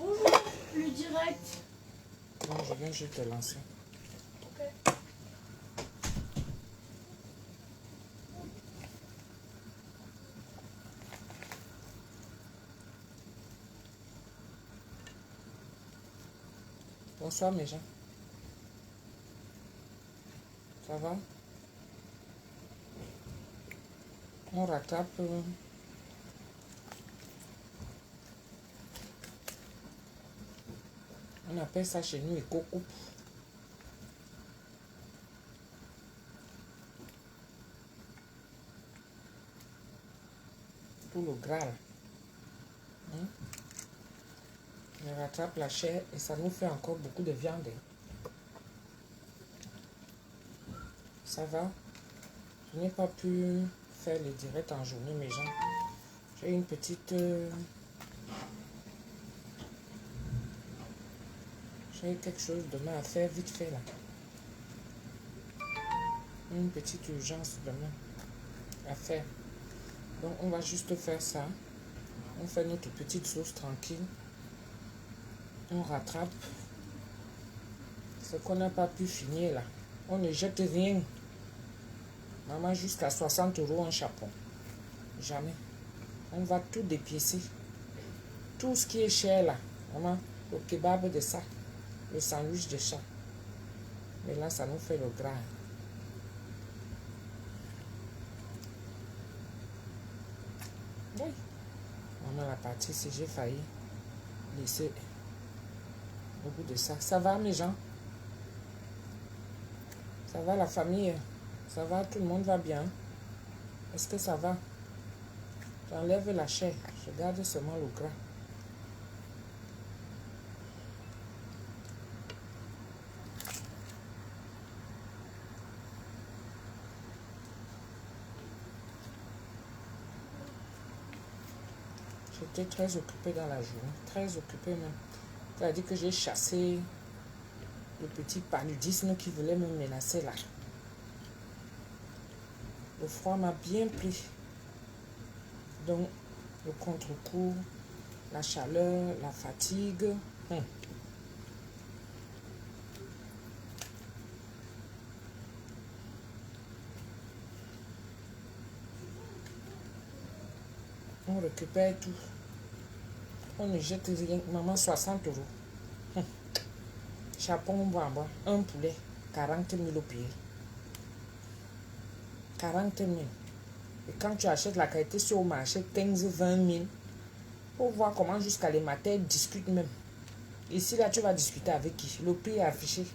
Bonjour, le direct. Non, je viens juste te lancer. Ok. Bonsoir mes gens. Ça va? On rattrape. On appelle ça chez nous éco-coupe. Tout le gras là. On rattrape la chair et ça nous fait encore beaucoup de viande. Ça va? Je n'ai pas pu faire le direct en journée mes gens. J'ai une petite... J'ai quelque chose demain à faire vite fait là. Une petite urgence demain à faire. Donc on va juste faire ça. On fait notre petite sauce tranquille. On rattrape ce qu'on n'a pas pu finir là. On ne jette rien. Maman, jusqu'à 60 € un chapeau. Jamais. On va tout dépiécer. Tout ce qui est cher là. Maman, le kebab de ça. Le sandwich de chat. Mais là, ça nous fait le gras. Oui. Maman, la partie, si j'ai failli laisser beaucoup de ça. Ça va, mes gens? Ça va, la famille? Ça va? Tout le monde va bien? Est-ce que ça va? J'enlève la chair. Je garde seulement le gras. J'étais très occupée dans la journée. Très occupée même. C'est-à-dire que j'ai chassé le petit paludisme qui voulait me menacer là. Le froid m'a bien pris. Donc, le contre-coup, la chaleur, la fatigue. On récupère tout. On ne jette rien. Maman, 60 €. Chapon, bamba, un poulet, 40 000 au pied. 40 000. Et quand tu achètes la qualité sur le marché, 15 000, 20 000. Pour voir comment jusqu'à les matins discutent même. Ici, là, tu vas discuter avec qui? Le prix est affiché.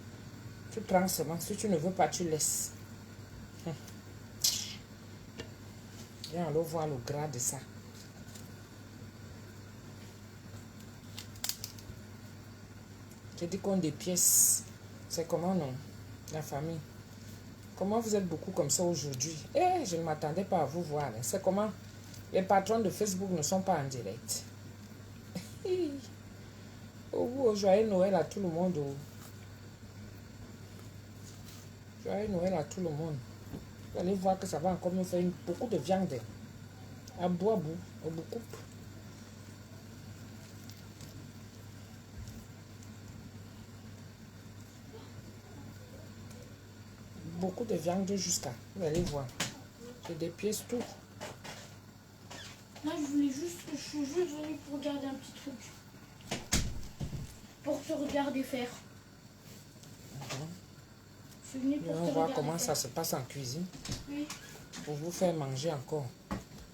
Tu prends seulement. Si tu ne veux pas, tu laisses. Viens, allons voir le gras de ça. J'ai dit qu'on dépièce. C'est comment, non? La famille. Comment vous êtes beaucoup comme ça aujourd'hui? Eh, je ne m'attendais pas à vous voir. C'est comment? Les patrons de Facebook ne sont pas en direct. Oh, joyeux Noël à tout le monde. Joyeux Noël à tout le monde. Vous allez voir que ça va encore me faire beaucoup de viande. À bout, beaucoup. Beaucoup de viande jusqu'à. Vous allez voir. Je dépièce tout. Là, je suis juste venue pour regarder un petit truc. Pour te regarder faire. Je suis venue pour te On va voir regarder comment faire. ça se passe en cuisine. Oui. Pour vous faire manger encore.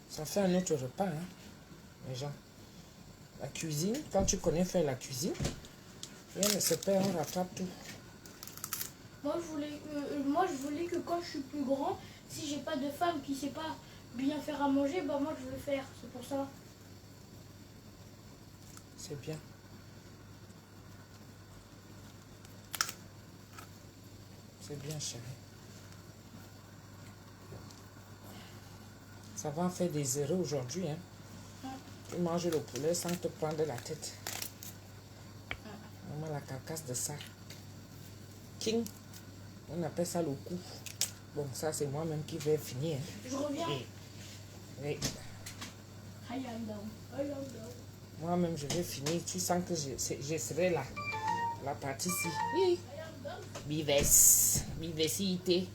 Ça fait un autre repas, hein, les gens. La cuisine, quand tu connais faire la cuisine, rien ne se perd, on rattrape tout. Moi, je voulais que quand je suis plus grand, si j'ai pas de femme qui sait pas bien faire à manger, bah moi je veux faire. C'est pour ça. C'est bien. C'est bien, chérie. Ça va en faire des erreurs aujourd'hui, hein. Tu manges le poulet sans te prendre la tête. Vraiment la carcasse de ça. King. On appelle ça le cou. Bon, ça c'est moi-même qui vais finir. Je reviens. Oui. I am down. Moi-même, je vais finir. Tu sens que je serai là. La partie-ci. Oui. Vivacité.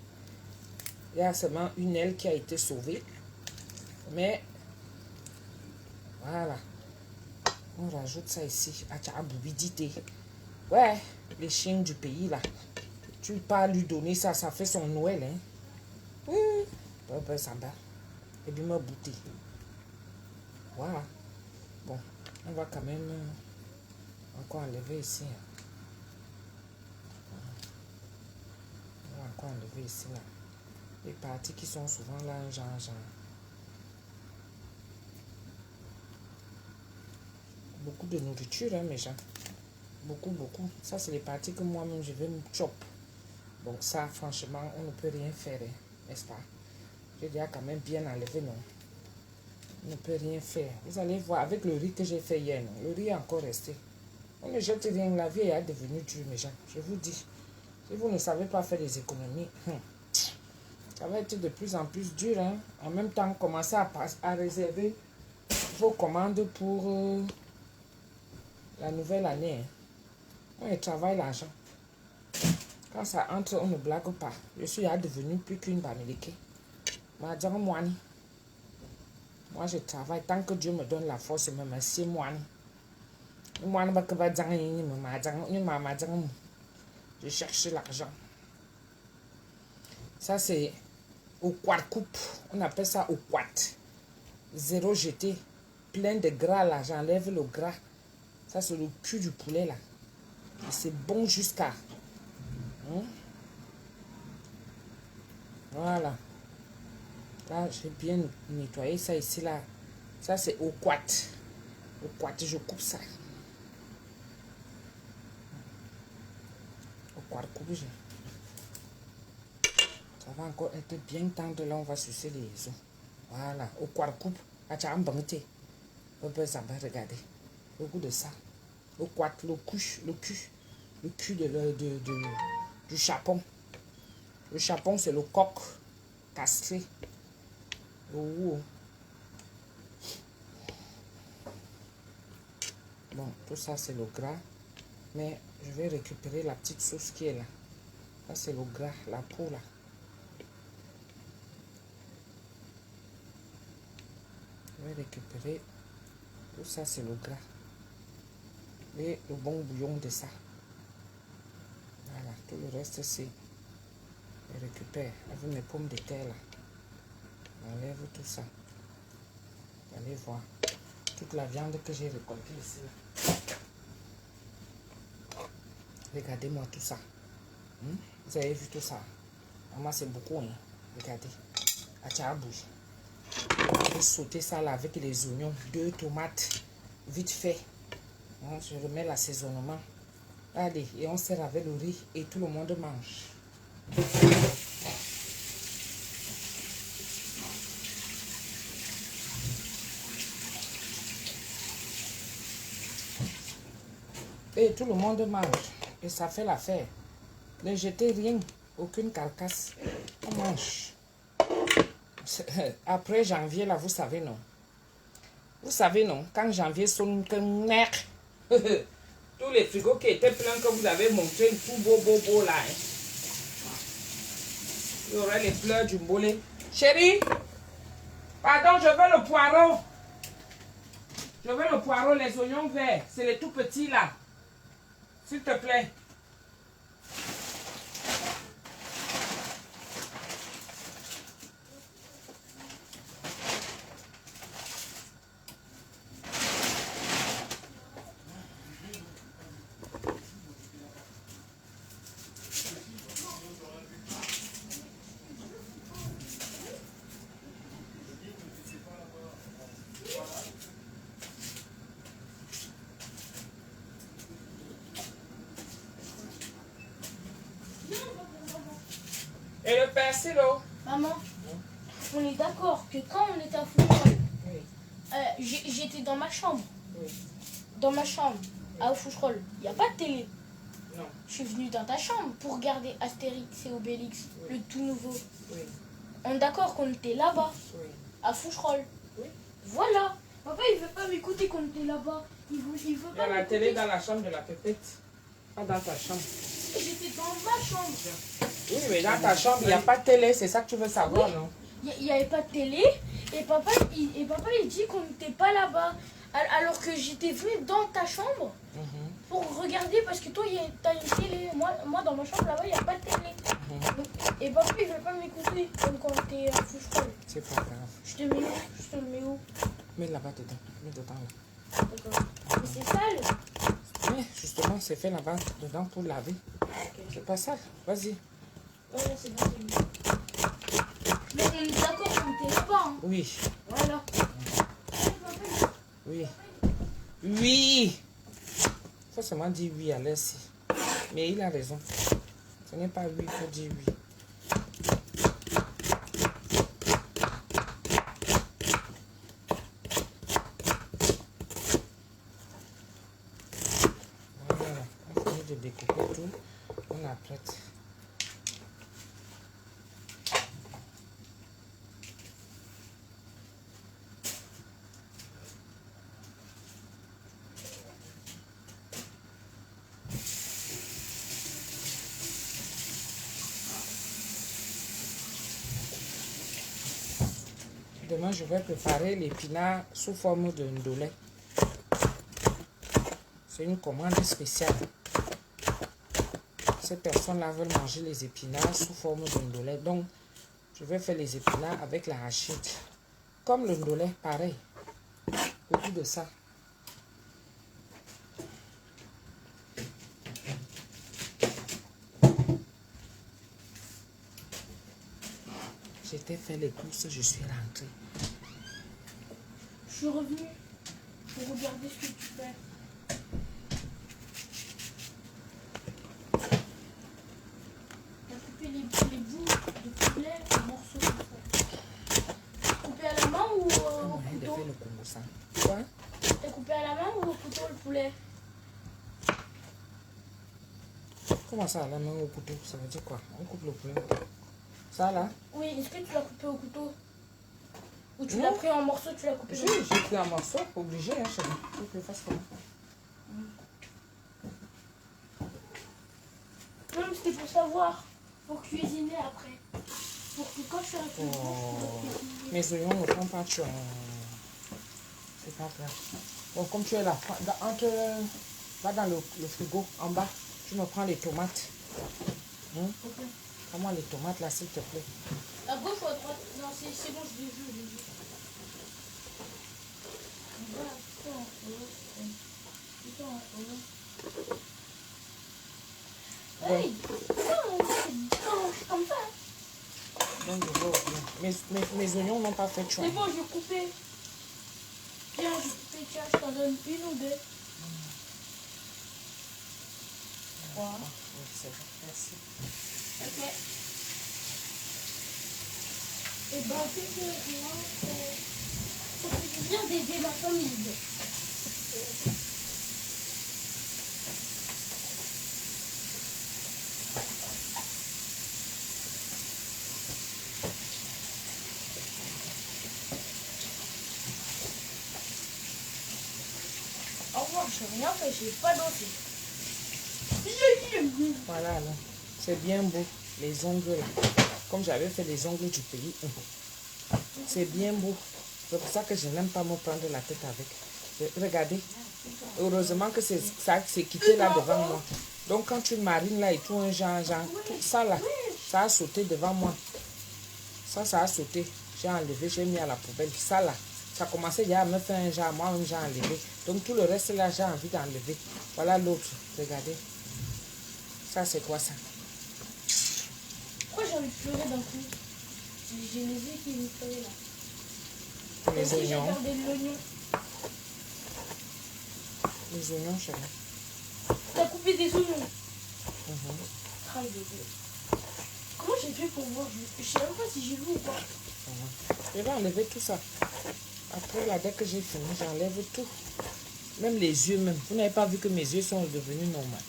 Il y a seulement une aile qui a été sauvée. Mais, voilà. On rajoute ça ici. Boubidité. Ouais, les chiens du pays, là. Tu peux pas lui donner ça, ça fait son Noël, hein. Oui. Ça va. Et puis, ma bouteille. Voilà. Bon, on va quand même encore enlever ici. On va encore enlever ici, là. Les parties qui sont souvent là, genre. Beaucoup de nourriture, hein, mes gens. Beaucoup. Ça, c'est les parties que moi-même, je vais me chop. Donc ça, franchement, on ne peut rien faire, hein, n'est-ce pas? J'ai déjà quand même bien enlevé, non? On ne peut rien faire. Vous allez voir, avec le riz que j'ai fait hier, non? Le riz est encore resté. On ne jette rien, la vie est devenue dure, mes gens. Je vous dis, si vous ne savez pas faire des économies, ça va être de plus en plus dur, hein? En même temps, commencez à réserver vos commandes pour la nouvelle année, hein? On travaille l'argent. Quand ça entre, on ne blague pas. Je suis devenu plus qu'une bamileke. Moi, je travaille tant que Dieu me donne la force, me merci moi. Je cherche l'argent. Ça, c'est au quart coupe. On appelle ça au quart. Zéro jeté. Plein de gras là. J'enlève le gras. Ça, c'est le cul du poulet là. Et c'est bon jusqu'à... Voilà. Là, j'ai bien nettoyé ça ici là. Ça, c'est au quart. Au quart, je coupe ça. Au quart coupe, ça va encore être bien tendre. Là, on va sucer les os. Voilà. Au quart coupe. Regardez. Le goût de ça. Au quart, le cul du chapon. Le chapon, c'est le coq castré. Oh. Bon, tout ça, c'est le gras. Mais je vais récupérer la petite sauce qui est là. Ça, c'est le gras, la peau là. Je vais récupérer. Tout ça, c'est le gras. Et le bon bouillon de ça. Voilà, tout le reste, c'est... Je récupère avec mes pommes de terre là. J'enlève tout ça. Vous allez voir. Toute la viande que j'ai récoltée ici là. Regardez-moi tout ça. Vous avez vu tout ça? Maman, c'est beaucoup, hein. Regardez. Bouge. Je vais sauter ça là avec les oignons, 2 tomates, vite fait. Je remets l'assaisonnement. Allez, et on sert avec le riz et tout le monde mange. Et tout le monde mange. Et ça fait l'affaire. Ne jetez rien, aucune carcasse. On mange. Après janvier, là, vous savez, non? Vous savez, non? Quand janvier sonne, tous les frigos qui étaient pleins que vous avez montré, tout beau là. Hein. Il y aurait les fleurs du mbolé. Chérie, pardon, je veux le poireau. Je veux le poireau, les oignons verts. C'est les tout petits là. S'il te plaît. Et le persil, oh. Maman, on est d'accord que quand on était à Foucherolles, j'étais dans ma chambre. Oui. Dans ma chambre, à Foucherolles, il n'y a pas de télé. Non. Je suis venue dans ta chambre pour regarder Astérix et Obélix, Oui. le tout nouveau. Oui. On est d'accord qu'on était là-bas, Oui. à Foucherolles. Oui. Voilà. Papa, il veut pas m'écouter quand t'es là-bas. Il veut Il y pas a la m'écouter. télé dans la chambre de la pépette. Pas dans ta chambre. J'étais dans ma chambre. Oui, mais dans ta chambre, il n'y a pas de télé. C'est ça que tu veux savoir, non? Il n'y avait pas de télé. Et papa, il dit qu'on n'était pas là-bas. Alors que j'étais venu dans ta chambre pour regarder parce que toi, t'as une télé. Moi, dans ma chambre, là-bas, il n'y a pas de télé. Et papa, il veut pas m'écouter comme quand t'es à Fouche-Folle. C'est pas grave. Je te mets où? Je te le mets où? Mets là-bas dedans. Mets dedans là. D'accord. Mais c'est sale. Mais justement, c'est fait là-bas dedans pour laver. C'est pas sale. Vas-y. Ouais, c'est bon, c'est bon. Mais on est d'accord qu'on n'était là-bas. Hein. Oui. Voilà. Oui. Oui. Faut seulement dire oui à l'aise. Mais il a raison. Ce n'est pas oui, il faut dire oui. Voilà. On finit de découper tout. On apprête. Demain, je vais préparer l'épinard sous forme de ndolé. C'est une commande spéciale. Ces personnes-là veulent manger les épinards sous forme de ndolé. Donc, je vais faire les épinards avec l'arachide. Comme le ndolé, pareil. Beaucoup de ça. J'étais fait les courses, je suis rentrée. Je suis revenue pour regarder ce que tu fais. T'as coupé les bouts de poulet en morceaux comme ça. Coupé à la main ou au Il a couteau? fait le Congo ça. Quoi? T'as coupé à la main ou au couteau le poulet? Comment ça, la main au couteau? Ça veut dire quoi? On coupe le poulet. Ça là? Oui, est-ce que tu l'as coupé au couteau? Ou tu Non. l'as pris en morceaux, tu l'as coupé? J'ai pris un morceau, obligé, hein, chérie. Il faut que je fasse comment? Non, mais c'était pour savoir. Pour cuisiner après. Pour que quand je fais un truc, Oh. Mes oignons ne font pas tuer. C'est pas grave. Bon, comme tu es là, va dans le frigo, en bas, tu me prends les tomates. Ok. Prends-moi les tomates là, s'il te plaît. À gauche ou à droite? Non, c'est bon, je l'ai vu, je l'ai vu. Voilà, tout en haut. Tout en haut. Hey! Non, c'est comme ça. Donc, je vais ouvrir. Mes oignons n'ont pas fait tuer. C'est bon, je vais couper. Tiens, je vais couper, tiens, je t'en donne une ou deux. Trois. Oui, c'est bon, merci. Ok. Et ben, c'est que moi, ça fait du bien d'aider ma famille. Au revoir, j'ai rien fait, j'ai pas dansé. Voilà, là. C'est bien beau, les ongles là. Comme j'avais fait les ongles du pays. C'est bien beau. C'est pour ça que je n'aime pas me prendre la tête avec. Regardez. Heureusement que ça s'est quitté là devant moi. Donc quand tu marines là et tout, un genre, tout ça là, ça a sauté devant moi. Ça a sauté. J'ai enlevé, j'ai mis à la poubelle. Ça là, ça commençait déjà à me faire un genre, moi-même j'ai enlevé. Donc tout le reste là, j'ai envie d'enlever. Voilà l'autre, regardez. Ça c'est quoi ça? Pourquoi j'ai envie de pleurer d'un coup? J'ai les yeux qui me pleuraient là. Les Est-ce que j'ai oignons. gardé l'oignon? Les oignons, chérie. T'as coupé des oignons? Mhm. Ah, bébé. Comment j'ai fait pour voir? Je sais même pas si j'ai vu ou pas. Je vais enlever tout ça. Après, là, dès que j'ai fini, j'enlève tout. Même les yeux, même. Vous n'avez pas vu que mes yeux sont devenus normaux.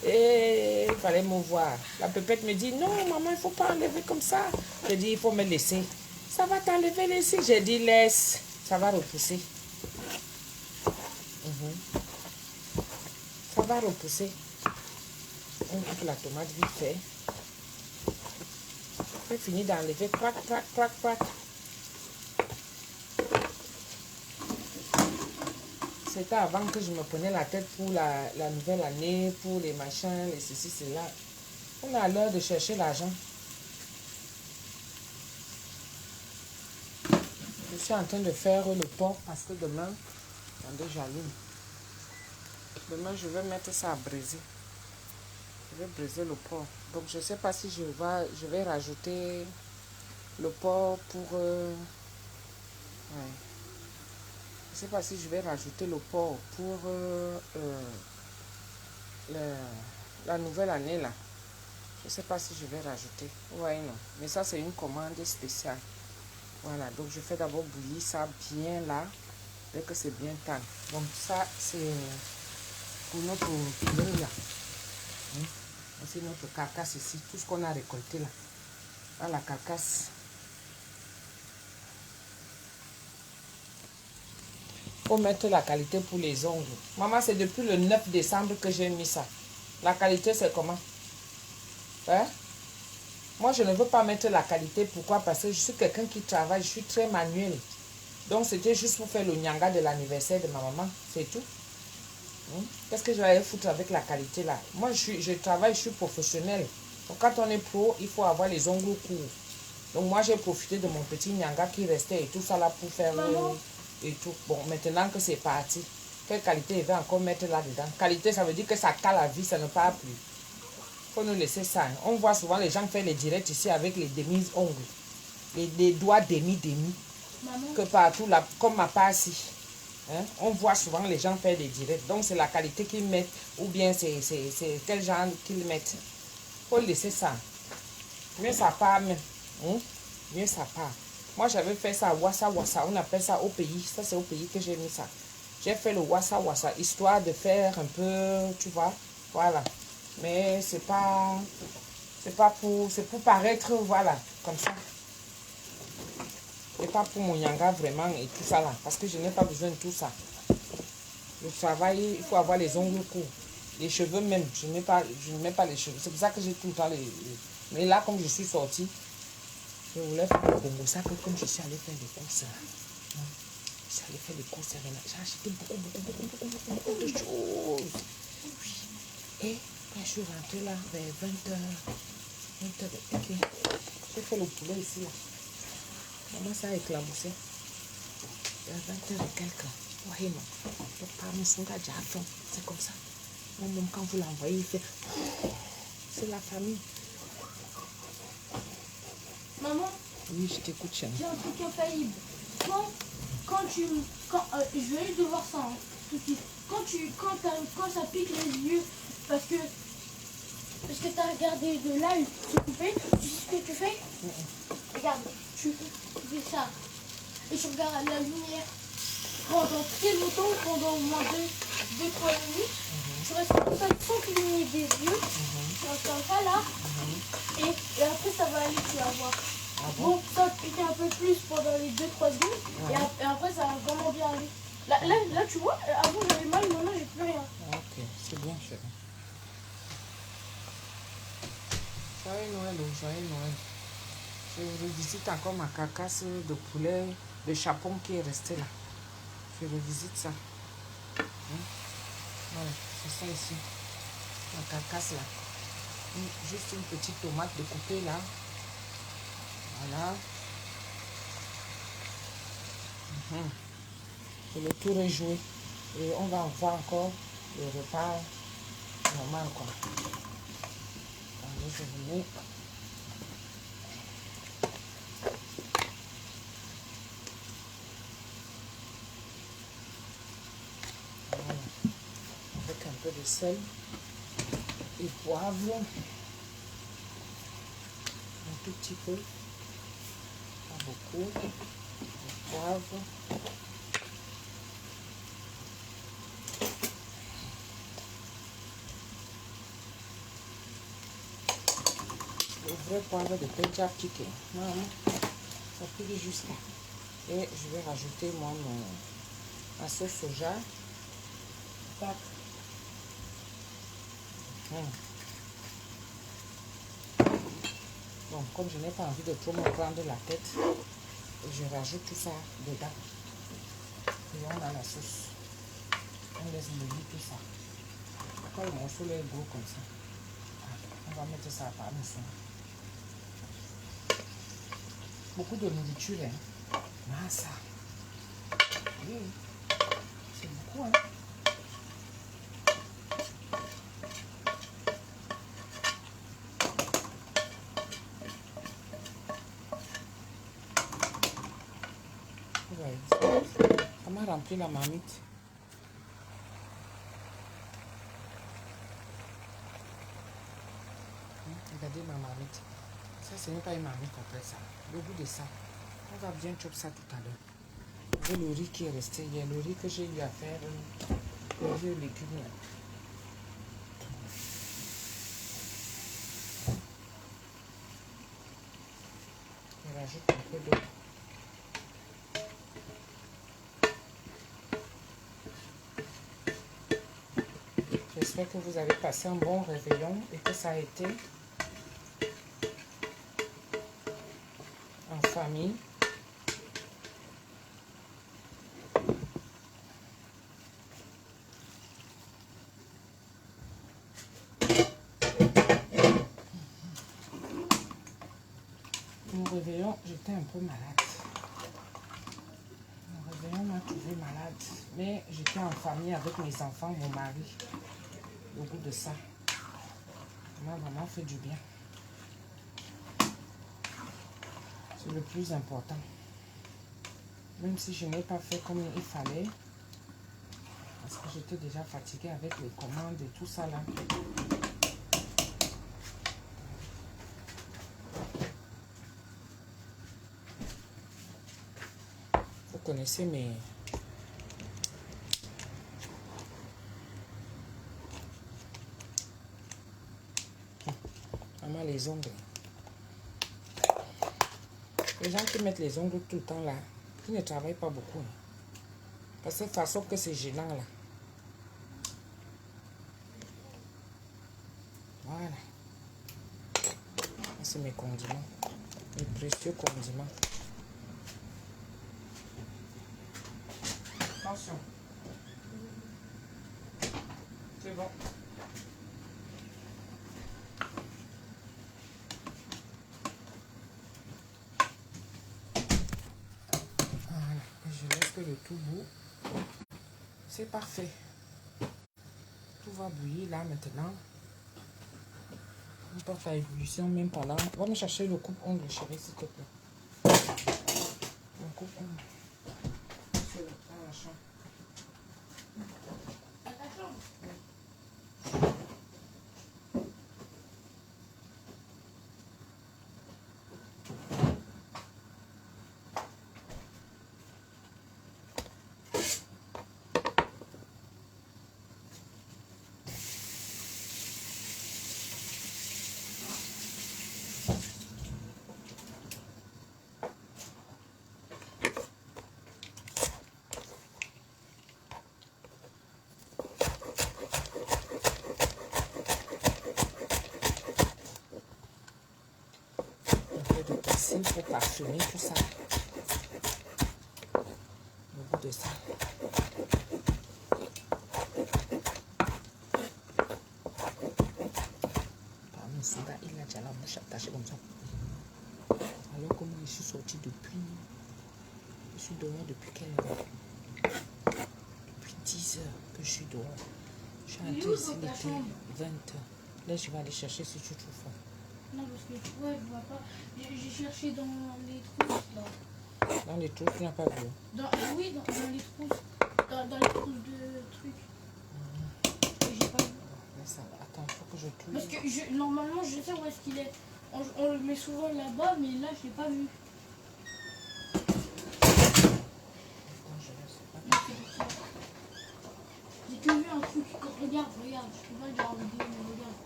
Et il fallait me voir. La pépette me dit, non, maman, il ne faut pas enlever comme ça. J'ai dit, il faut me laisser. Ça va t'enlever les cils. J'ai dit, laisse. Ça va repousser. Ça va repousser. On coupe la tomate vite fait. J'ai fini d'enlever. Crac, crac, crac, crac. C'était avant que je me prenais la tête pour la nouvelle année, pour les machins, les ceci, cela. On a l'heure de chercher l'argent. Je suis en train de faire le porc parce que demain, attendez, j'allume. Demain, je vais mettre ça à briser. Je vais briser le porc. Donc, je ne sais pas si je vais rajouter le porc pour... ouais. Je ne sais pas si je vais rajouter le porc pour la nouvelle année là. Je ne sais pas si je vais rajouter. Ouais, non. Mais ça, c'est une commande spéciale. Voilà, donc je fais d'abord bouillir ça bien là, dès que c'est bien tendre. Donc ça, c'est pour notre poulet là. C'est notre carcasse ici, tout ce qu'on a récolté là. Là, la carcasse. Faut mettre la qualité pour les ongles. Maman, c'est depuis le 9 décembre que j'ai mis ça. La qualité, c'est comment? Hein? Moi, je ne veux pas mettre la qualité. Pourquoi? Parce que je suis quelqu'un qui travaille. Je suis très manuel. Donc, c'était juste pour faire le nyanga de l'anniversaire de ma maman. C'est tout. Qu'est-ce que je vais foutre avec la qualité là? Moi, je travaille, je suis professionnel. Donc, quand on est pro, il faut avoir les ongles courts. Donc, moi, j'ai profité de mon petit nyanga qui restait et tout ça là pour faire et tout. Bon, maintenant que c'est parti, quelle qualité il va encore mettre là-dedans? Qualité, ça veut dire que ça cale la vie, ça ne part plus. Faut nous laisser ça. On voit souvent les gens faire les directs ici avec les demi-ongles. Les doigts demi-demi. Que partout, là, comme ma part ici. Hein? On voit souvent les gens faire des directs. Donc, c'est la qualité qu'ils mettent. Ou bien c'est quel genre qu'ils mettent. Faut laisser ça. Mieux ça part même. Mieux ça part. Moi, j'avais fait ça wassa wassa. On appelle ça au pays. Ça, c'est au pays que j'ai mis ça. J'ai fait le wassa wassa. Histoire de faire un peu, tu vois. Voilà. Mais c'est pour paraître, voilà, comme ça. C'est pas pour mon yanga vraiment et tout ça là. Parce que je n'ai pas besoin de tout ça. Le travail, il faut avoir les ongles courts. Les cheveux même, je ne mets pas les cheveux. C'est pour ça que j'ai tout le temps les... Mais là, comme je suis sortie, je voulais faire le bongo. Ça que comme je suis allée faire des courses là. Je suis allée faire des courses. J'ai acheté beaucoup de choses. Et quand je suis rentrée là, vers 20h, ok, j'ai fait le poulet ici là. Maman, ça a éclaboussé. Vers 20h et quelques. Ouais, non. Donc, par mon son gars, j'ai faim. C'est comme ça. Moi, quand vous l'envoyez, il fait. C'est la famille. Maman? Oui, je t'écoute, chérie. J'ai un truc infaillible. Je vais juste devoir ça, hein, tout de suite. Quand ça pique les yeux, parce que tu as regardé de là, tu coupé, tu sais ce que tu fais? Regarde, tu fais ça. Et tu regardes la lumière pendant très longtemps, pendant au moins 2-3 minutes. Tu restes comme ça sans cligner des yeux. Tu restes comme ça là. Et après ça va aller, tu vas voir. Bon, ça va te piquer un peu plus pendant les 2-3 secondes. Et après ça va vraiment bien aller. Là tu vois, avant j'avais mal, maintenant j'ai plus rien. Ok, c'est bien, chérie. Joyeux Noël, joyeux Noël. Je revisite encore ma carcasse de poulet, de chapon qui est resté là. Je revisite ça. Voilà, c'est ça ici. La carcasse là. Juste une petite tomate découpée là. Voilà. Et le tour est joué. Et on va en voir encore le repas normal quoi. Allez, je vous mets. Voilà. Avec un peu de sel et poivre. Un tout petit peu. Pas beaucoup. Le poivre. Le vrai poivre de Peja piqué. Voilà. Ça pique jusqu'à. Et je vais rajouter moi ma sauce soja. Tac. Bon, comme je n'ai pas envie de trop me prendre la tête, je rajoute tout ça dedans. Et on a la sauce. On laisse bouillir tout ça. Quand le morceau est gros comme ça, on va mettre ça par parmesan. Beaucoup de nourriture, hein. Ah, ça. Oui, c'est beaucoup, hein. Ouais, ça m'a rempli la marmite. Regardez ma marmite. Ça, ce n'est pas une marmite complète, ça. Le goût de ça, on va bien chopper ça tout à l'heure. J'ai le riz qui est resté hier, le riz que j'ai eu à faire, le riz aux légumes. Je rajoute un peu d'eau. J'espère que vous avez passé un bon réveillon et que ça a été en famille. Mon réveillon, j'étais un peu malade. Mon réveillon m'a trouvé malade. Mais j'étais en famille avec mes enfants, mon mari. Le goût de ça m'a vraiment fait du bien. C'est le plus important. Même si je n'ai pas fait comme il fallait. Parce que j'étais déjà fatiguée avec les commandes et tout ça là. Vous connaissez mes... Maman, les ongles. Les gens qui mettent les ongles tout le temps là, qui ne travaillent pas beaucoup. Hein. Parce que de toute façon que c'est gênant là. Voilà. C'est mes condiments. Mes précieux condiments. Attention. C'est bon. Voilà. Et je laisse que le tout bout. C'est parfait. Tout va bouillir là maintenant. On porte à ébullition même pendant. Va me chercher le coupe-ongle, chérie, s'il te plaît. Le coupe-ongle. C'est dans la chambre. Pour parfumer tout ça. Le goût de ça. Parmi ça, il a déjà la bouche attachée comme ça. Alors que moi, je suis sortie depuis... Je suis dehors depuis quelle heure? Depuis 10 heures que je suis dehors. Je suis entrée ici, il était 20 heures. Là, je vais aller chercher si tu trouves faim. Non, parce que ouais, je vois pas. J'ai cherché dans les trousses là. Dans les trousses, tu n'as pas vu? Oui, dans les trousses. Dans les trousses de trucs. J'ai pas vu. Mais ça, attends, il faut que je trouve. Parce que normalement, je sais où est-ce qu'il est. On le met souvent là-bas, mais là, je l'ai pas vu. Attends, je ne sais pas. J'ai que vu un truc. Regarde, je peux pas le dire en vidéo, mais regarde.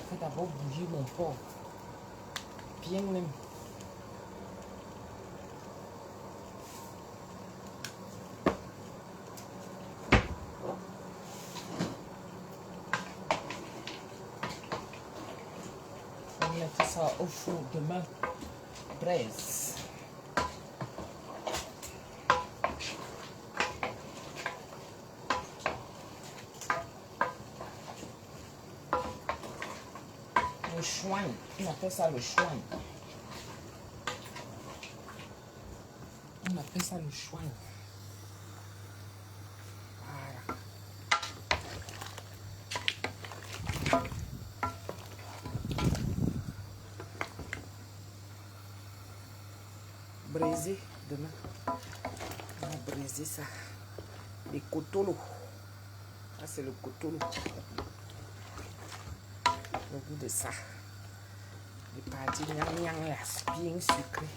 fais d'abord bouillir mon porc. Bien même. On va mettre ça au four demain. Braise. Le chouin, on appelle ça le chouin. On appelle ça le chouin. Voilà. Braiser demain. On va braiser ça. Les cotolos. Ça c'est le cotolo. Le goût de ça. Les parties gnang-gnang là, bien sucré.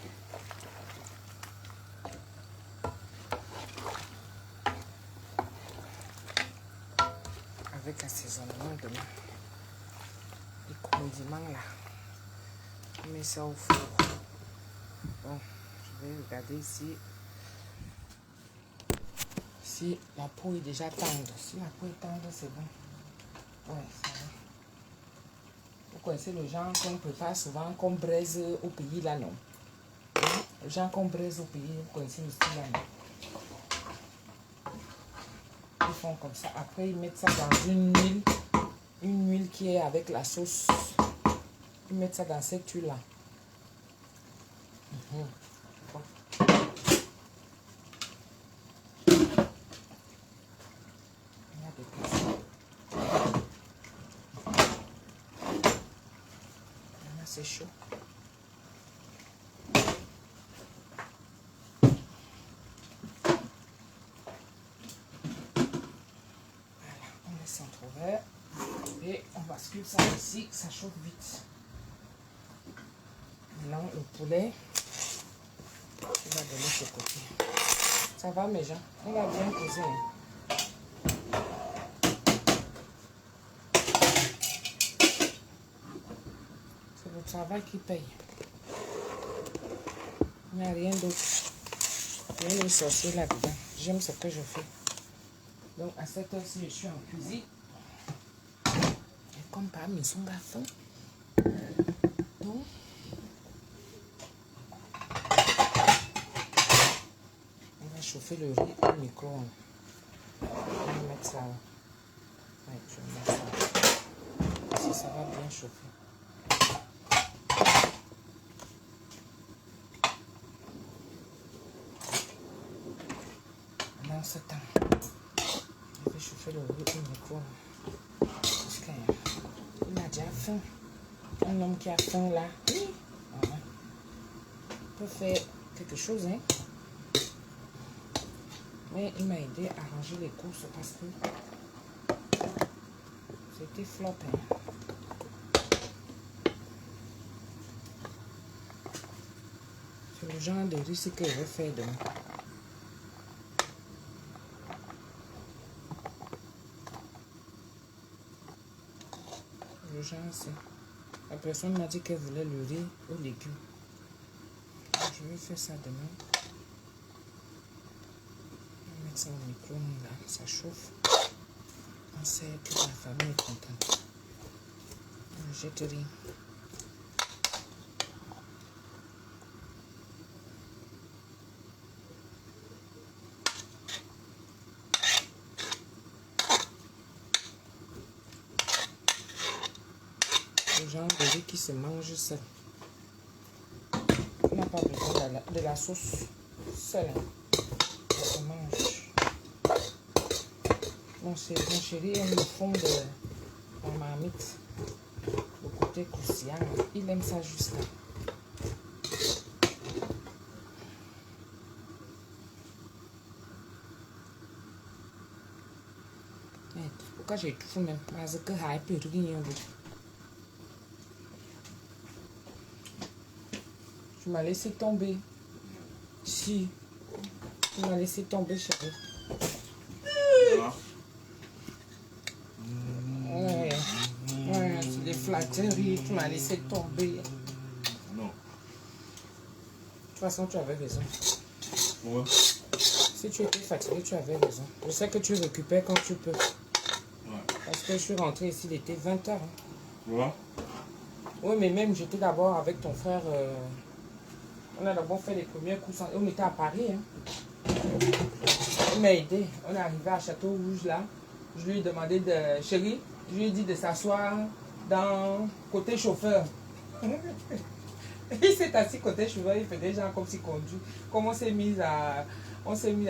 Avec l'assaisonnement demain. Les condiments là. On met ça au four. Bon, je vais regarder ici. Si la peau est déjà tendre. Si la peau est tendre, c'est bon. Ouais, ça va. Vous connaissez le genre qu'on prépare souvent qu'on braise au pays là, non? Le genre qu'on braise au pays, vous connaissez le style là, non? Ils font comme ça. Après, ils mettent ça dans une huile qui est avec la sauce. Ils mettent ça dans cette huile là. Bon. C'est chaud. Voilà, on laisse entrouvert et on bascule ça ici, ça chauffe vite. Maintenant le poulet, on va donner ce côté. Ça va mes gens, on va bien poser. C'est le travail qui paye. Il n'y a rien d'autre. Rien de sorcier là-dedans. J'aime ce que je fais. Donc à cette heure-ci, je suis en cuisine. Et comme par maison garçon. Donc, on va chauffer le riz au micro-ondes. On va mettre ça. Ouais, je vais mettre ça. Si ça va bien chauffer. Dans ce temps, je vais chauffer le riz au micro-ondes. Parce qu'il a déjà faim. Un homme qui a faim là, voilà. Peut faire quelque chose, hein. Mais il m'a aidé à ranger les courses parce que c'était flop, hein. C'est le genre de riz que je vais faire demain. Le genre, c'est... La personne m'a dit qu'elle voulait le riz aux légumes. Je vais faire ça demain. Je vais mettre ça au micro-ondes là, ça chauffe. On sait que la famille est contente. On jette rien. Le genre de riz qui se mange seul. On n'a pas besoin de la sauce seule. Ça se mange. Mon chéri aime le fond de la marmite. Le côté croustillant. Il aime ça juste là. Pourquoi j'ai tout fait même? Parce que j'ai peu de rien. Tu m'as laissé tomber. Si. Tu m'as laissé tomber, chérie. Ouais, c'est les flatterie, tu m'as laissé tomber. Non. De toute façon, tu avais raison. Ouais. Si tu étais fatigué, tu avais raison. Je sais que tu récupères quand tu peux. Ouais. Parce que je suis rentrée ici, il était 20 h. Ouais. Oui, mais même j'étais d'abord avec ton frère. On a d'abord fait les premiers coups. On était à Paris. Hein. Il m'a aidé. On est arrivé à Château-Rouge là. Je lui ai demandé de. Chérie, je lui ai dit de s'asseoir dans côté chauffeur. Il s'est assis côté chauffeur, il fait déjà comme s'il conduit. Comme on s'est mis à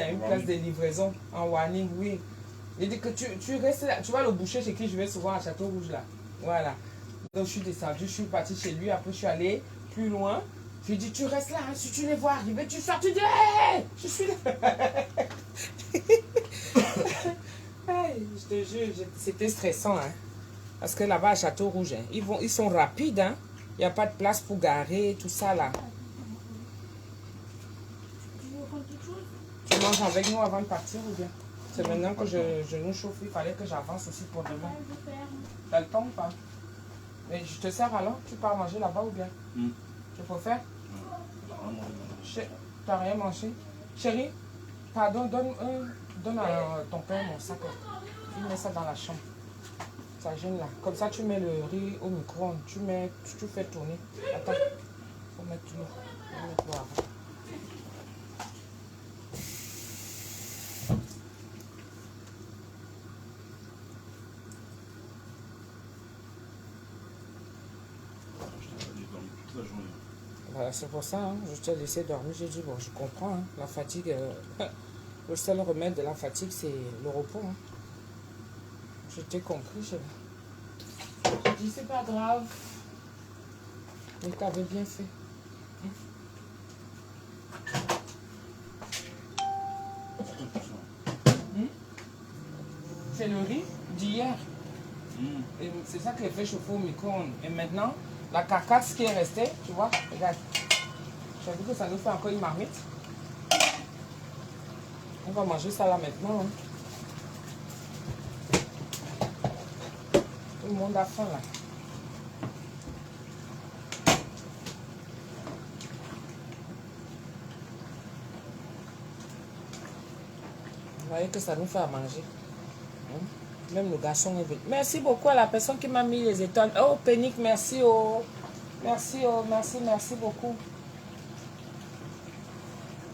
une place de livraison en warning, oui. Il dit que tu restes là. Tu vois le boucher chez qui je vais souvent à Château-Rouge là. Voilà. Donc je suis descendue, je suis partie chez lui. Après je suis allée plus loin. Je lui ai dit, tu restes là, hein. Si tu les vois arriver, tu sors, tu dis, hey, je suis là. Hey, je te jure, c'était stressant. Hein. Parce que là-bas à Château-Rouge, hein, ils sont rapides. Hein. Il n'y a pas de place pour garer, tout ça là. Tu manges avec nous avant de partir ou bien? C'est maintenant que je nous chauffe, il fallait que j'avance aussi pour demain. T'as le temps ou pas? Mais je te sers alors? Tu pars manger là-bas ou bien? Tu préfères? T'as rien mangé? Chérie, pardon, donne à ton père mon sac. Il met ça dans la chambre. Ça gêne là. Comme ça, tu mets le riz au micro-ondes. Tu fais tourner. Attends. Faut mettre l'eau. Faut mettre l'eau avant. Voilà, c'est pour ça, hein, je t'ai laissé dormir. J'ai dit, bon, je comprends. Hein, la fatigue, le seul remède de la fatigue, c'est le repos. Hein. Je t'ai compris. J'ai dit, c'est pas grave. Mais t'avais bien fait. C'est le riz d'hier. Et c'est ça que j'ai fait chauffer au micro-ondes. Et maintenant, la carcasse qui est restée, tu vois, regarde. J'ai vu que ça nous fait encore une marmite. On va manger ça là maintenant. Hein. Tout le monde a faim là. Vous voyez que ça nous fait à manger. Hein? Même le garçon est venu. Merci beaucoup à la personne qui m'a mis les étoiles. Oh, Pénique, merci. Oh. Merci, oh, merci beaucoup.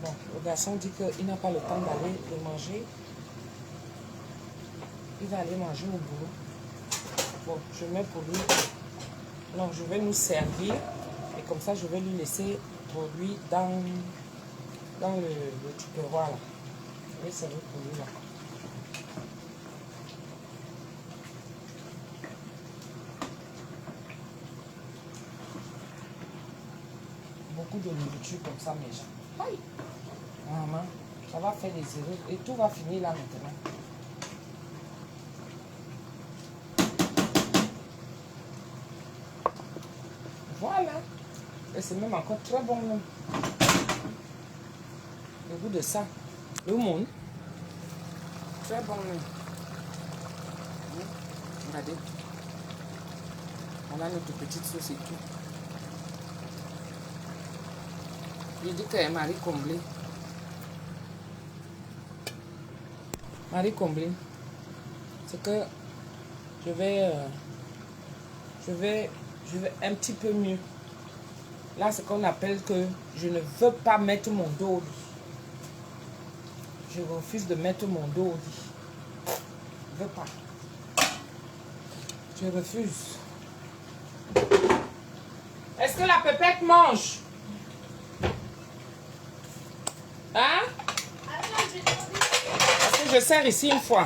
Bon, le garçon dit qu'il n'a pas le temps d'aller le manger. Il va aller manger au boulot. Bon, je mets pour lui. Non, je vais nous servir. Et comme ça, je vais lui laisser pour lui dans le tupperware là. Je vais servir pour lui là. Beaucoup de nourriture comme ça, mes gens. Aïe! Maman, ça va faire des erreurs. Et tout va finir là maintenant. Voilà. Et c'est même encore très bon. Même. Le goût de ça. Le monde. Très bon. Même. Regardez. On a notre petite sauce et tout. Il dit qu'elle est Marie comblée. Marie comblée. C'est que je vais un petit peu mieux. Là, c'est qu'on appelle que je ne veux pas mettre mon dos au lit. Je refuse de mettre mon dos au lit. Je ne veux pas. Je refuse. Est-ce que la pépette mange? Hein? Parce que je sers ici une fois.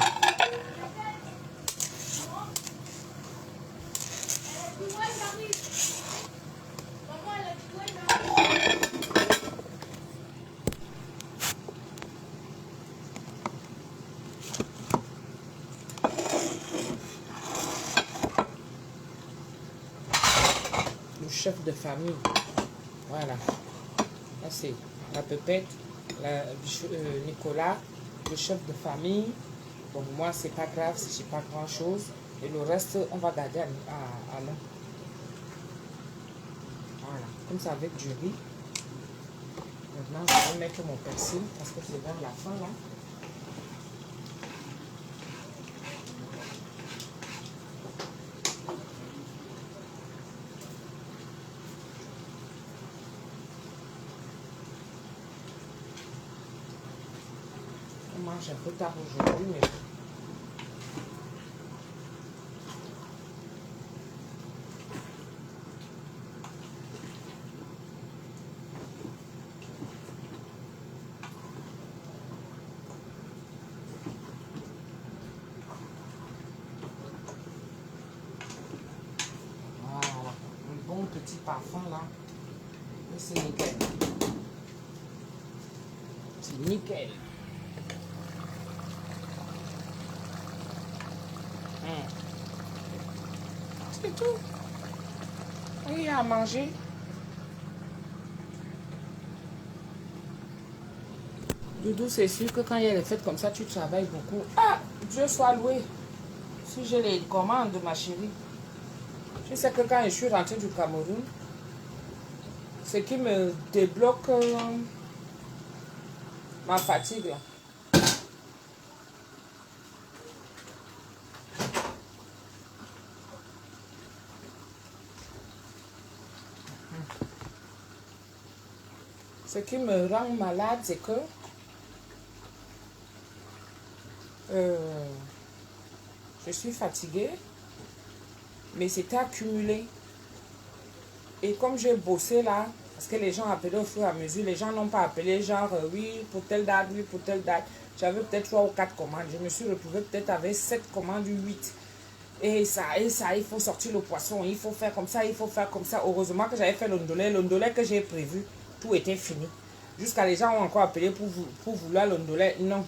Le chef de famille. Voilà. Là, c'est la pépette. Nicolas, le chef de famille. Donc moi, c'est pas grave si j'ai pas grand chose. Et le reste, on va garder à l'un. Voilà, comme ça avec du riz. Maintenant, je vais mettre mon persil parce que c'est vers la fin là. On mange un peu tard aujourd'hui, mais voilà, un bon petit parfum là. Et c'est nickel. C'est nickel. C'est tout. Il y a à manger. Doudou, c'est sûr que quand il y a les fêtes comme ça, tu travailles beaucoup. Ah, Dieu soit loué. Si j'ai les commandes, ma chérie. Je sais que quand je suis rentrée du Cameroun, ce qui me débloque ma fatigue là. Ce qui me rend malade, c'est que je suis fatiguée, mais c'était accumulé. Et comme j'ai bossé là, parce que les gens appelaient au fur et à mesure, les gens n'ont pas appelé genre oui pour telle date, oui pour telle date. J'avais peut-être 3 ou 4 commandes. Je me suis retrouvée peut-être avec 7 commandes, 8. Et ça, il faut sortir le poisson, il faut faire comme ça, il faut faire comme ça. Heureusement que j'avais fait l'ondolait que j'ai prévu, tout était fini. Jusqu'à les gens ont encore appelé pour vouloir l'ondolait. Non,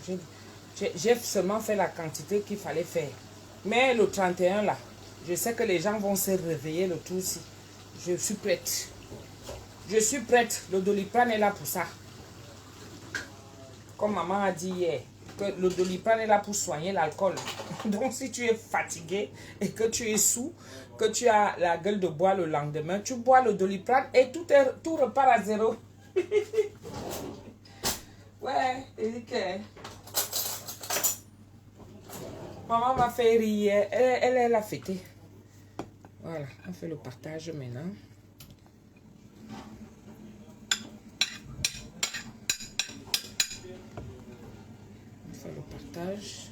j'ai seulement fait la quantité qu'il fallait faire. Mais le 31 là, je sais que les gens vont se réveiller le tout aussi. Je suis prête. Je suis prête. Le Doliprane est là pour ça. Comme maman a dit hier, que le Doliprane est là pour soigner l'alcool. Donc si tu es fatigué et que tu es sous, que tu as la gueule de bois le lendemain, tu bois le Doliprane et tout repart à zéro. Ouais, Eric. Maman m'a fait rire. Elle l'a fêté. Voilà, on fait le partage maintenant. On fait le partage.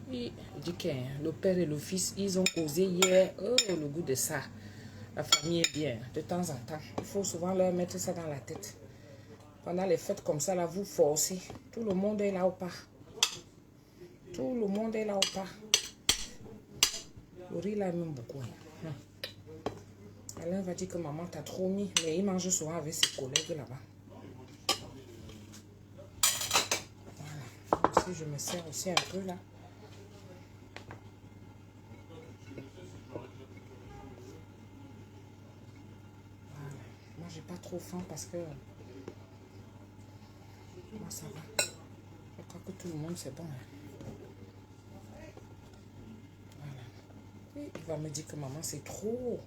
Oui, je dis que le père et le fils, ils ont causé hier. Oh, le goût de ça. La famille est bien, de temps en temps. Il faut souvent leur mettre ça dans la tête. Pendant les fêtes comme ça, là, vous forcez. Tout le monde est là ou pas. Tout le monde est là ou pas. Le riz là, il m'aime beaucoup. Alain va dire que maman t'a trop mis. Mais il mange souvent avec ses collègues là-bas. Voilà. Aussi, je me sers aussi un peu là. Voilà. Moi, j'ai pas trop faim parce que... Moi, ça va. Je crois que tout le monde, c'est bon. Voilà. Et il va me dire que maman, c'est trop.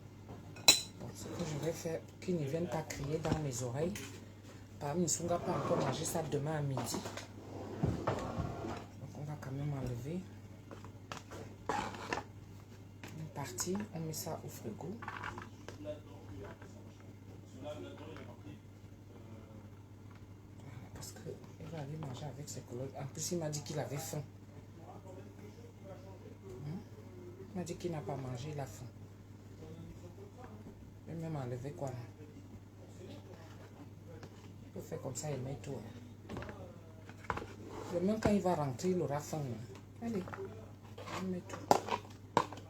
Bon, ce que je vais faire, pour qu'ils ne viennent pas crier dans mes oreilles. Par exemple, ils ne sont pas encore manger ça demain à midi. Donc, on va quand même enlever une partie. On met ça au frigo. Parce qu'il va aller manger avec ses collègues. En plus, il m'a dit qu'il avait faim. Il m'a dit qu'il n'a pas mangé, il a faim. Je vais même enlever quoi là. Il peut faire comme ça et mettre tout. Même quand il va rentrer, il aura faim. Allez, on met tout.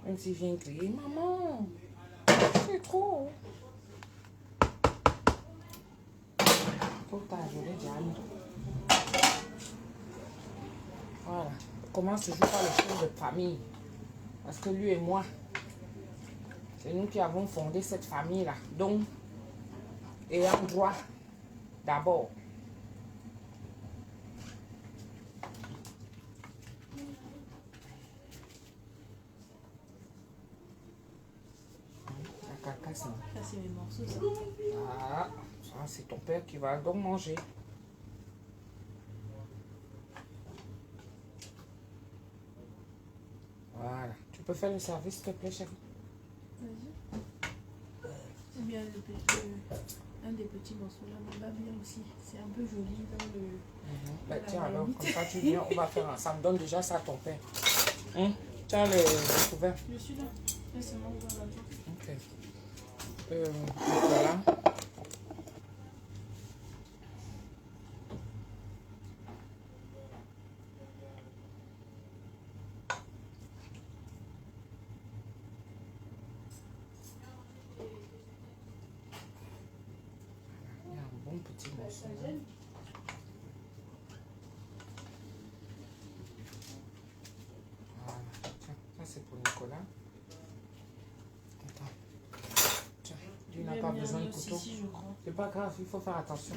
Même s'il vient crier, maman, c'est trop. Voilà, on commence toujours par les choses de famille. Parce que lui et moi, c'est nous qui avons fondé cette famille-là. Donc, ayant droit d'abord. reste. Non. Ça, c'est mes morceaux, ça. Ah, ça, c'est ton père qui va donc manger. Voilà. Tu peux faire le service, s'il te plaît, chérie? Vas-y. C'est bien un des petits morceaux là, mais va bien aussi. C'est un peu joli dans le. Bah, la tiens, alors, mayonnaise. comme ça, tu viens, on va faire un. Ça me donne déjà ça à ton père. Tiens, le couvert. Je suis là. Laisse-moi ouvrir la porte. Ok. Voilà. Il y a un bon petit morceau. Voilà. Tiens, ça c'est pour Nicolas. Attends. Tiens, il n'a pas besoin de couteau. Ici, je crois. C'est pas grave, il faut faire attention.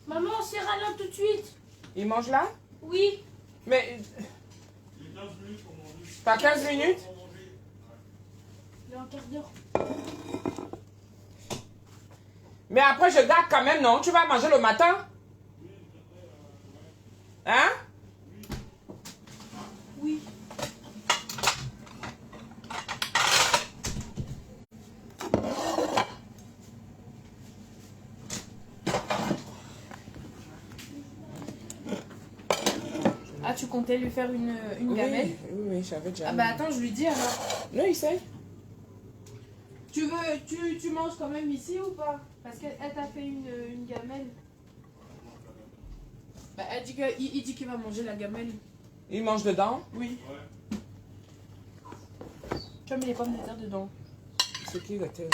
Maman, on serre à l'un tout de suite. Il mange là? Oui. Mais. T'as 15 minutes? Il est un quart d'heure. Mais après, je garde quand même, non? Tu vas manger le matin? Hein? Oui. Ah, tu comptais lui faire une gamelle? Oui, j'avais déjà. Ah bah attends, je lui dis alors. Non, il sait. Tu manges quand même ici ou pas? Parce qu'elle t'a fait une gamelle. Bah elle dit il dit qu'il va manger la gamelle. Il mange dedans? Oui. Tu as mis les pommes de terre dedans. Ce qui était resté.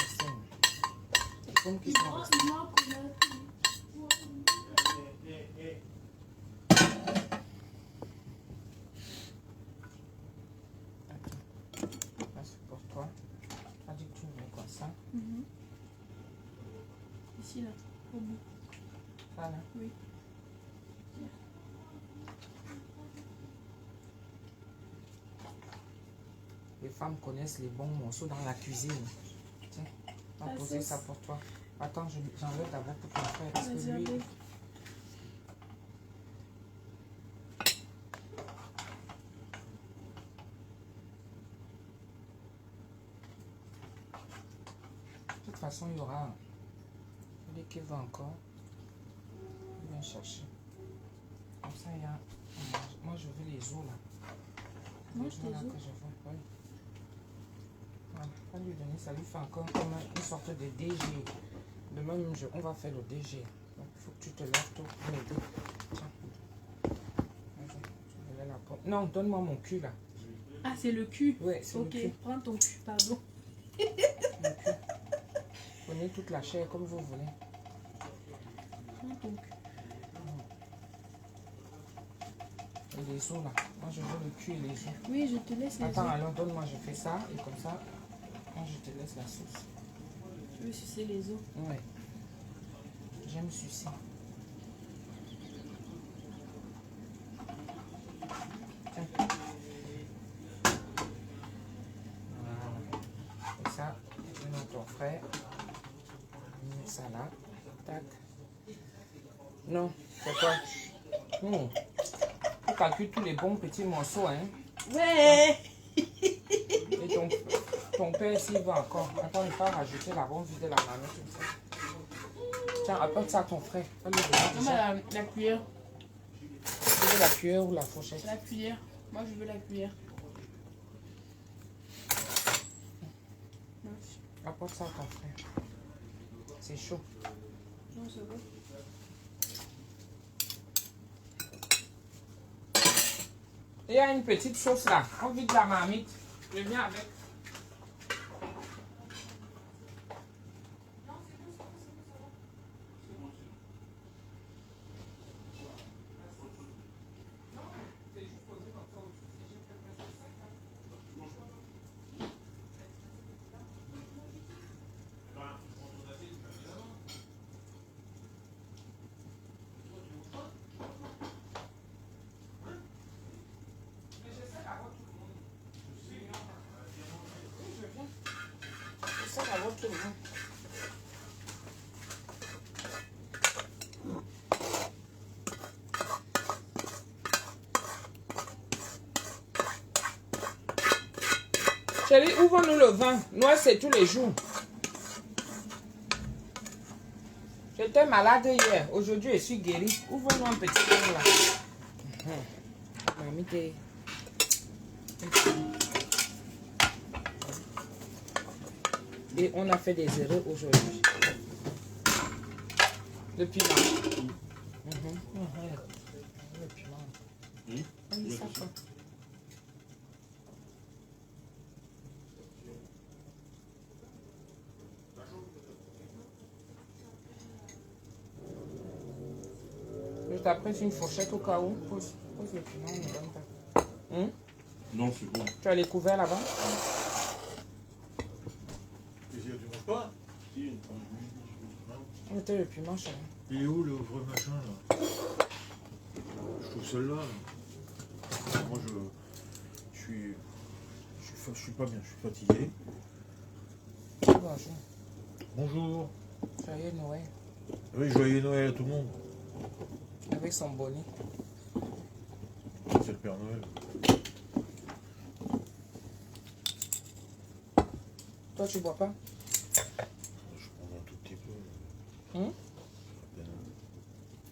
Les pommes qui sont restées. Là, c'est pour toi. Tu as dit que tu voulais quoi, ça? Ici là, au bout. Ça, là? Oui. Les femmes connaissent les bons morceaux dans la cuisine. Tiens, on va La poser sauce. ça pour toi. Attends, j'enlève d'abord pour ton frère. Parce que Vas-y, lui, avec. de toute façon, il y aura. Dès qu'il va encore, il vient chercher. Comme ça, il y a. Moi, je veux les os là. Mange Les tes là os. que je veux. Oui. Voilà, pas lui donner, ça lui fait encore comme une sorte de DG. De même, on va faire le DG. Donc, il faut que tu te lèves tôt pour m'aider. Tiens. Vas-y, tu veux la pomme. Non, donne-moi mon cul là. Ah, c'est le cul. Ouais, c'est Ok, le cul. prends ton cul, pardon. Le cul. Prenez toute la chair comme vous voulez. Prends ton cul. Et les os là. Moi, je veux le cul et les os. Oui, je te laisse les Attends, os. alors donne-moi, je fais ça. Et comme ça, moi, je te laisse la sauce. Je veux sucer les os. Ouais. J'aime sucer. Tiens. Voilà. Et ça, je mets ton frère. Je mets ça là. Tac. Non, c'est quoi? Tu calcules tous les bons petits morceaux, hein. Ouais. Et ton père, s'il va encore, attends, il va rajouter la bonne vue de la manette comme ça. Tiens, apporte ça à ton frère. Va lui donner Non, déjà. mais la cuillère. Tu veux la cuillère ou la fourchette? La cuillère. Moi, je veux la cuillère. Apporte ça à ton frère. C'est chaud. Non, c'est bon. Il y a une petite sauce là. On vide la marmite. Je viens avec. Ça va tout le monde. Chérie, ouvre-nous le vin. Noël, c'est tous les jours. J'étais malade hier. Aujourd'hui, je suis guérie. Ouvre-nous un petit vin là. Mamie, t'es... Et on a fait des erreurs aujourd'hui. Le piment. Le piment. On dit ça quoi? Je t'apprête une fourchette au cas où. Pose le piment, on ne donne pas. Non, c'est bon. Tu as les couverts là-bas? Tu manges pas? Si, Mettez le piment, chérie. il est où le vrai machin là? Je trouve celle-là. Là. Moi je suis pas bien, je suis fatigué. Bonjour. Bonjour. Joyeux Noël. Oui, joyeux Noël à tout le monde. Avec son bonnet. C'est le Père Noël. Toi, tu bois pas? Je prends un tout petit peu.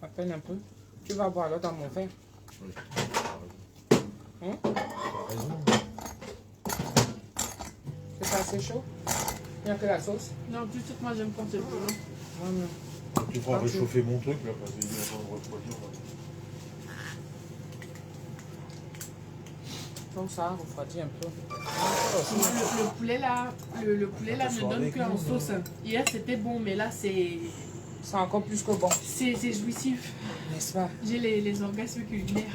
À peine un peu. Tu vas boire là dans mon verre. Oui, t'as raison. C'est pas assez chaud? Il n'y a que la sauce? Non, tu sais que moi j'aime quand c'est plus long. Non. Tu feras réchauffer mon truc là parce qu'il est en train de refroidir. Donc ça refroidit un peu. Le poulet là, le poulet là On peut ne faire donne avec qu'en nous, sauce. Hier c'était bon, mais là c'est encore plus que bon. jouissif. N'est-ce pas? J'ai les orgasmes culinaires.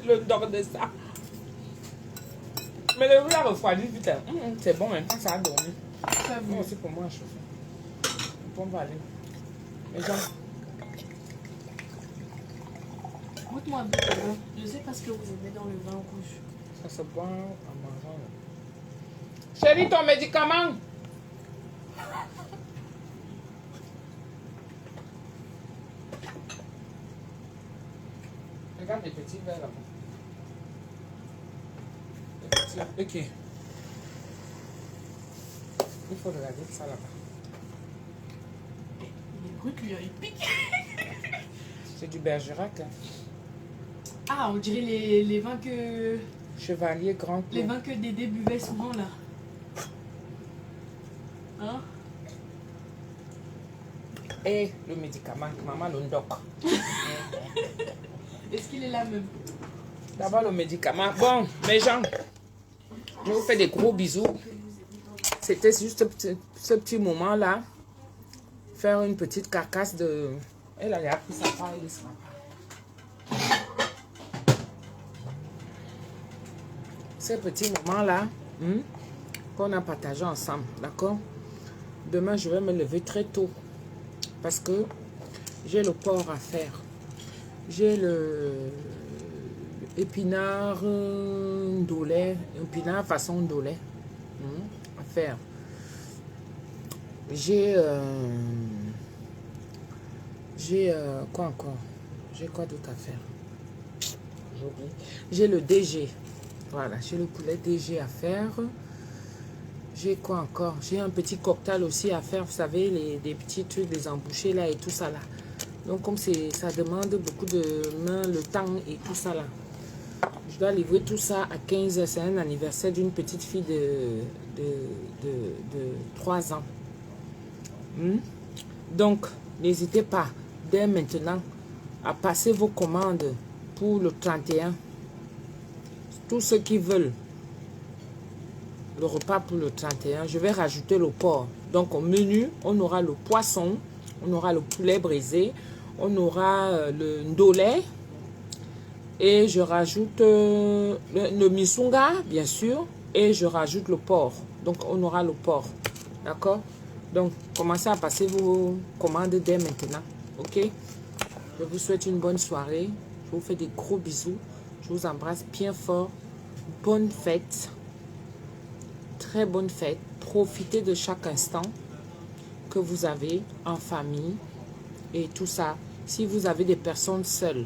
Le dor de ça. Mais le riz a refroidi vite. C'est bon, même pas ça a dormi. Moi aussi pour moi, je fais. On va aller. Les gens. Goûte-moi un peu le vin. Je sais pas ce que vous aimez dans le vin rouge. Ça se boit en mangeant. Chérie, ton médicament. Regarde les petits verres là-bas. Les petits. Ok. Il faut regarder ça là-bas. Il goûte lui, il pique. C'est du Bergerac. Hein. Ah, on dirait les vins que... Chevalier Grand Clos. Les vins que Dédé buvait souvent là. Hein? Et le médicament, maman le doc. Est-ce qu'il est là même? D'abord le médicament. Bon, mes gens, je vous fais des gros bisous. C'était juste ce petit moment-là. Faire une petite carcasse de... Elle a pris sa part, elle sera pas. Ce petit moment-là qu'on a partagé ensemble, d'accord? Demain, je vais me lever très tôt parce que j'ai le porc à faire. J'ai le épinard ndolé, épinard façon ndolé à faire. J'ai quoi encore? J'ai quoi d'autre à faire? J'oublie. J'ai le DG. Voilà, j'ai le poulet DG à faire. J'ai quoi encore? J'ai un petit cocktail aussi à faire. Vous savez, des petits trucs, des embouchés là et tout ça là. Donc comme ça demande beaucoup de main, le temps et tout ça là. Je dois livrer tout ça à 15h. C'est un anniversaire d'une petite fille de 3 ans. Donc, n'hésitez pas dès maintenant à passer vos commandes pour le 31. Tous ceux qui veulent le repas pour le 31, je vais rajouter le porc. Donc au menu, on aura le poisson, on aura le poulet brisé, on aura le ndolé et je rajoute le misunga, bien sûr, et je rajoute le porc. Donc on aura le porc, d'accord? Donc commencez à passer vos commandes dès maintenant, ok? Je vous souhaite une bonne soirée, je vous fais des gros bisous, je vous embrasse bien fort, bonne fête. Très bonne fête. Profitez de chaque instant que vous avez en famille et tout ça. Si vous avez des personnes seules,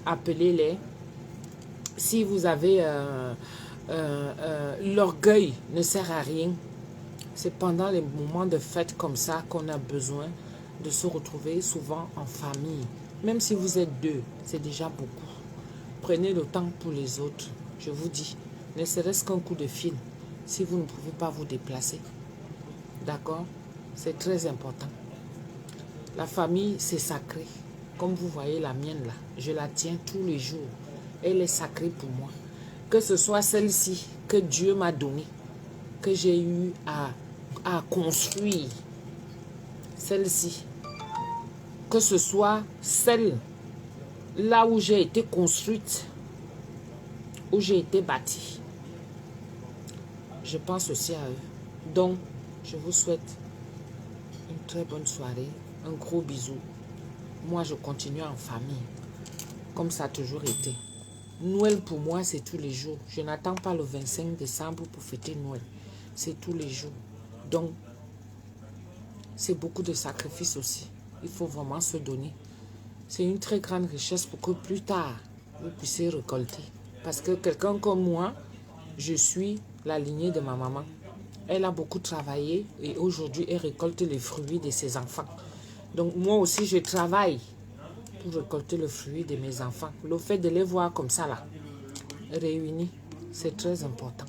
appelez-les. Si vous avez l'orgueil ne sert à rien. C'est pendant les moments de fête comme ça qu'on a besoin de se retrouver souvent en famille. Même si vous êtes deux, c'est déjà beaucoup. Prenez le temps pour les autres. Je vous dis, ne serait-ce qu'un coup de fil, si vous ne pouvez pas vous déplacer. D'accord? C'est très important. La famille, c'est sacré. Comme vous voyez la mienne là, je la tiens tous les jours. Elle est sacrée pour moi. Que ce soit celle-ci que Dieu m'a donnée, que j'ai eu à construire. Celle-ci. Que ce soit celle là où j'ai été construite, où j'ai été bâtie. Je pense aussi à eux. Donc, je vous souhaite une très bonne soirée. Un gros bisou. Moi, je continue en famille. Comme ça a toujours été. Noël, pour moi, c'est tous les jours. Je n'attends pas le 25 décembre pour fêter Noël. C'est tous les jours. Donc, c'est beaucoup de sacrifices aussi. Il faut vraiment se donner. C'est une très grande richesse pour que plus tard, vous puissiez récolter. Parce que quelqu'un comme moi, je suis la lignée de ma maman. Elle a beaucoup travaillé et aujourd'hui, elle récolte les fruits de ses enfants. Donc, moi aussi, je travaille pour récolter le fruit de mes enfants. Le fait de les voir comme ça, là, réunis, c'est très important.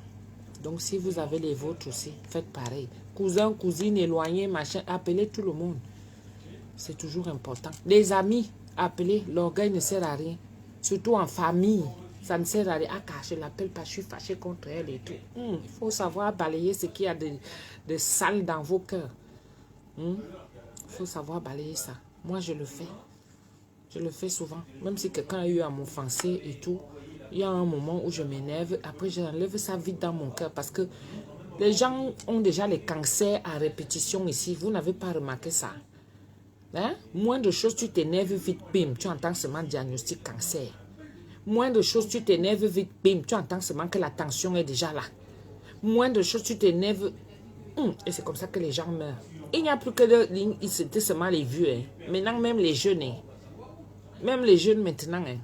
Donc, si vous avez les vôtres aussi, faites pareil. Cousins, cousines, éloignés, machin, appelez tout le monde. C'est toujours important. Les amis, appelez, l'orgueil ne sert à rien. Surtout en famille, ça ne sert à rien. Ah, car je ne l'appelle pas, je suis fâché contre elle et tout. Il faut savoir balayer ce qu'il y a de sale dans vos cœurs. Il faut savoir balayer ça. Moi, je le fais. Je le fais souvent. Même si quelqu'un a eu à m'offenser et tout, il y a un moment où je m'énerve. Après, j'enlève ça vite dans mon cœur parce que les gens ont déjà les cancers à répétition ici. Vous n'avez pas remarqué ça. Hein? Moins de choses, tu t'énerves vite, bim, tu entends seulement diagnostic cancer. Moins de choses, tu t'énerves vite, bim, tu entends seulement que la tension est déjà là. Moins de choses, tu t'énerves. Et c'est comme ça que les gens meurent. Il n'y a plus que c'était seulement les vieux. Hein. Maintenant, même les jeunes. Hein. Même les jeunes maintenant. Hein.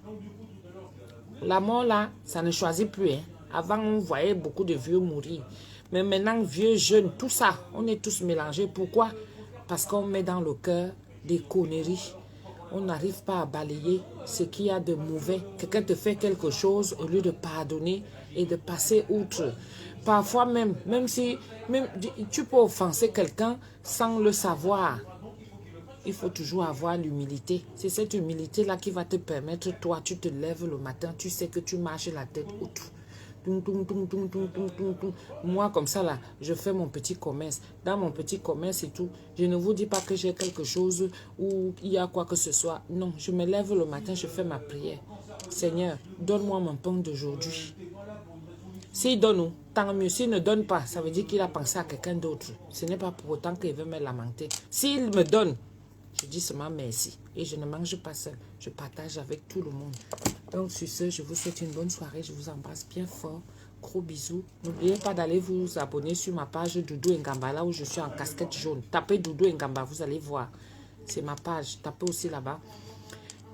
La mort là, ça ne choisit plus. Hein. Avant, on voyait beaucoup de vieux mourir. Mais maintenant, vieux, jeunes, tout ça, on est tous mélangés. Pourquoi? Parce qu'on met dans le cœur des conneries. On n'arrive pas à balayer ce qu'il y a de mauvais. Quelqu'un te fait quelque chose, au lieu de pardonner et de passer outre. Parfois même si tu peux offenser quelqu'un sans le savoir. Il faut toujours avoir l'humilité. C'est cette humilité-là qui va te permettre, toi, tu te lèves le matin, tu sais que tu marches la tête haute. Moi, comme ça, là, je fais mon petit commerce. Dans mon petit commerce et tout, je ne vous dis pas que j'ai quelque chose ou il y a quoi que ce soit. Non, je me lève le matin, je fais ma prière. Seigneur, donne-moi mon pain d'aujourd'hui. S'il donne, tant mieux. S'il ne donne pas, ça veut dire qu'il a pensé à quelqu'un d'autre. Ce n'est pas pour autant qu'il veut me lamenter. S'il me donne, je dis seulement merci. Et je ne mange pas seul. Je partage avec tout le monde. Donc sur ce, je vous souhaite une bonne soirée. Je vous embrasse bien fort. Gros bisous. N'oubliez pas d'aller vous abonner sur ma page Doudou Ngamba, là où je suis en casquette jaune. Tapez Doudou Ngamba, vous allez voir. C'est ma page. Tapez aussi là-bas.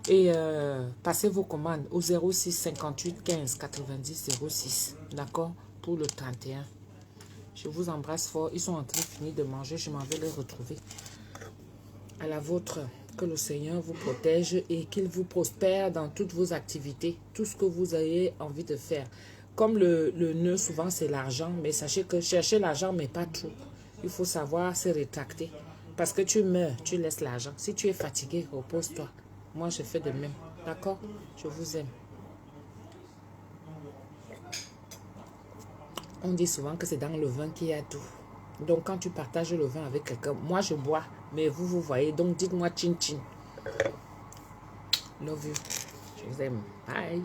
Et passez vos commandes au 06 58 15 90 06. D'accord? Pour le 31. Je vous embrasse fort. Ils sont en train de finir de manger. Je m'en vais les retrouver. À la vôtre. Que le Seigneur vous protège et qu'il vous prospère dans toutes vos activités, tout ce que vous avez envie de faire. Comme le nœud, souvent, c'est l'argent, mais sachez que chercher l'argent, mais pas tout. Il faut savoir se rétracter. Parce que tu meurs, tu laisses l'argent. Si tu es fatigué, repose-toi. Moi, je fais de même. D'accord? Je vous aime. On dit souvent que c'est dans le vin qu'il y a tout. Donc, quand tu partages le vin avec quelqu'un, moi, je bois, mais vous voyez. Donc, dites-moi chin chin. Love you. Je vous aime. Bye.